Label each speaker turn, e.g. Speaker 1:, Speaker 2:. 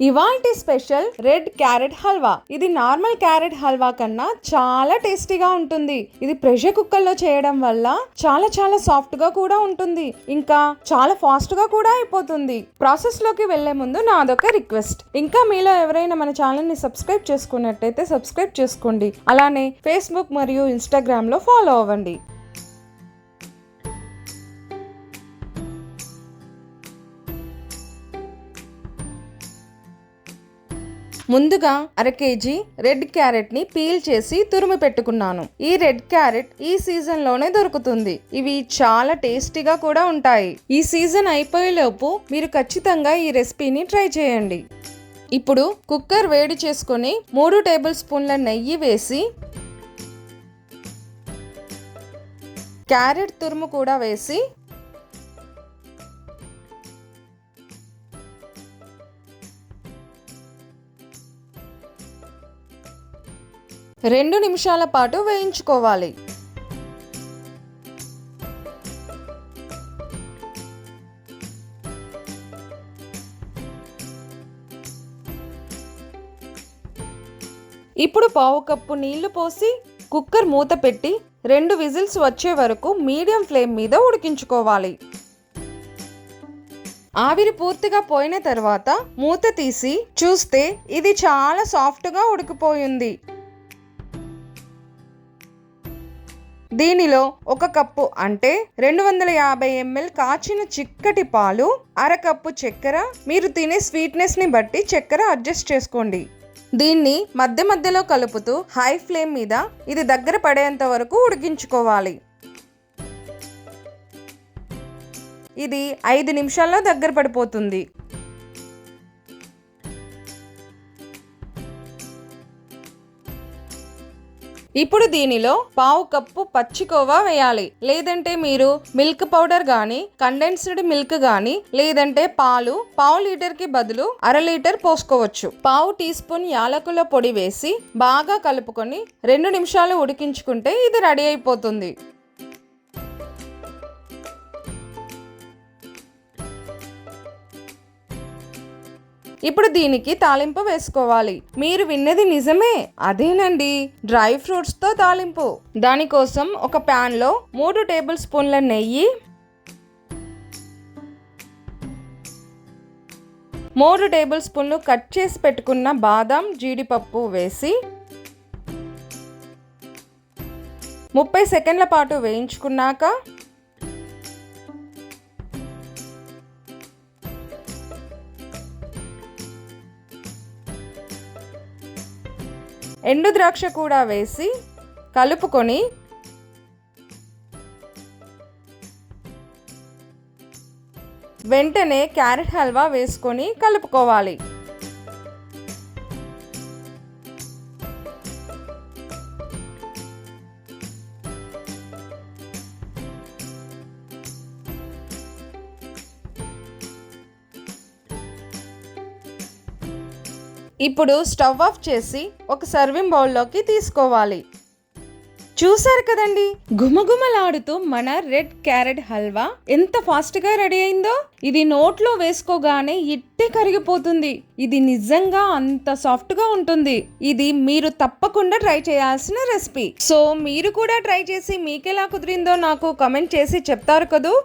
Speaker 1: ఇవాల్టి special red carrot halwa. ఇది normal carrot halwa కన్నా చాలా టేస్టీగా ఉంటుంది. ఇది ప్రెషర్ కుక్కర్ లో చేయడం వల్ల చాలా చాలా సాఫ్ట్ గా కూడా ఉంటుంది, ఇంకా చాలా ఫాస్ట్ గా కూడా అయిపోతుంది. ప్రాసెస్ లోకి వెళ్లే ముందు నాదొక రిక్వెస్ట్, ఇంకా మీలో ఎవరైనా మన ఛానల్ ని సబ్స్క్రైబ్ చేసుకున్నట్టయితే సబ్స్క్రైబ్ చేసుకోండి. అలానే ఫేస్బుక్ మరియు ఇన్స్టాగ్రామ్ లో ఫాలో అవ్వండి. ముందుగా 1/2 kg రెడ్ క్యారెట్ ని పీల్ చేసి తురిమి పెట్టుకున్నాను. ఈ రెడ్ క్యారెట్ ఈ సీజన్ లోనే దొరుకుతుంది. ఇవి చాలా టేస్టీగా కూడా ఉంటాయి. ఈ సీజన్ అయిపోయేలోపు మీరు ఖచ్చితంగా ఈ రెసిపీని ట్రై చేయండి. ఇప్పుడు కుక్కర్ వేడి చేసుకొని 3 టేబుల్ స్పూన్ల నెయ్యి వేసి క్యారెట్ తురుము కూడా వేసి 2 నిమిషాల పాటు వేయించుకోవాలి. ఇప్పుడు 1/2 కప్పు నీళ్లు పోసి కుక్కర్ మూత పెట్టి 2 విజిల్స్ వచ్చే వరకు మీడియం ఫ్లేమ్ మీద ఉడికించుకోవాలి. ఆవిరి పూర్తిగా పోయిన తర్వాత మూత తీసి చూస్తే ఇది చాలా సాఫ్ట్గా ఉడికిపోయింది. దీనిలో 1 కప్పు అంటే 250 ml కాచిన చిక్కటి పాలు, 1/2 కప్పు చక్కెర, మీరు తినే స్వీట్నెస్ ని బట్టి చక్కెర అడ్జస్ట్ చేసుకోండి. దీన్ని మధ్య మధ్యలో కలుపుతూ హై ఫ్లేమ్ మీద ఇది దగ్గర పడేంత వరకు ఉడికించుకోవాలి. ఇది 5 నిమిషాల్లో దగ్గర పడిపోతుంది. ఇప్పుడు దీనిలో 1/2 కప్పు పచ్చికోవా వేయాలి. లేదంటే మీరు మిల్క్ పౌడర్ గాని, కండెన్స్డ్ మిల్క్ గాని, లేదంటే పాలు 1/2 లీటర్కి బదులు 1/2 లీటర్ పోసుకోవచ్చు. 1/2 టీ స్పూన్ యాలకుల పొడి వేసి బాగా కలుపుకొని 2 నిమిషాలు ఉడికించుకుంటే ఇది రెడీ అయిపోతుంది. ఇప్పుడు దీనికి తాలింపు వేసుకోవాలి. మీరు విన్నది నిజమే, అదేనండి, డ్రై ఫ్రూట్స్ తో తాలింపు. దానికోసం ఒక ప్యాన్ లో 3 టేబుల్ స్పూన్ల నెయ్యి, 3 టేబుల్ స్పూన్లు కట్ చేసి పెట్టుకున్న బాదం, జీడిపప్పు వేసి 30 సెకండ్ల పాటు వేయించుకున్నాక ఎండు ద్రాక్ష కూడా వేసి కలుపుకొని వెంటనే క్యారెట్ హల్వా వేసుకొని కలుపుకోవాలి. ఇప్పుడు స్టవ్ ఆఫ్ చేసి ఒక సర్వింగ్ బౌల్లోకి తీసుకోవాలి. చూసారు కదండి, గుమగుమలాడుతూ మన రెడ్ క్యారెట్ హల్వా ఎంత ఫాస్ట్గా రెడీ అయిందో. ఇది నోట్లో వేసుకోగానే ఇట్టే కరిగిపోతుంది. ఇది నిజంగా అంత సాఫ్ట్గా ఉంటుంది. ఇది మీరు తప్పకుండా ట్రై చేయాల్సిన రెసిపీ. సో మీరు కూడా ట్రై చేసి మీకెలా కుదిరిందో నాకు కామెంట్ చేసి చెప్తారు కదూ.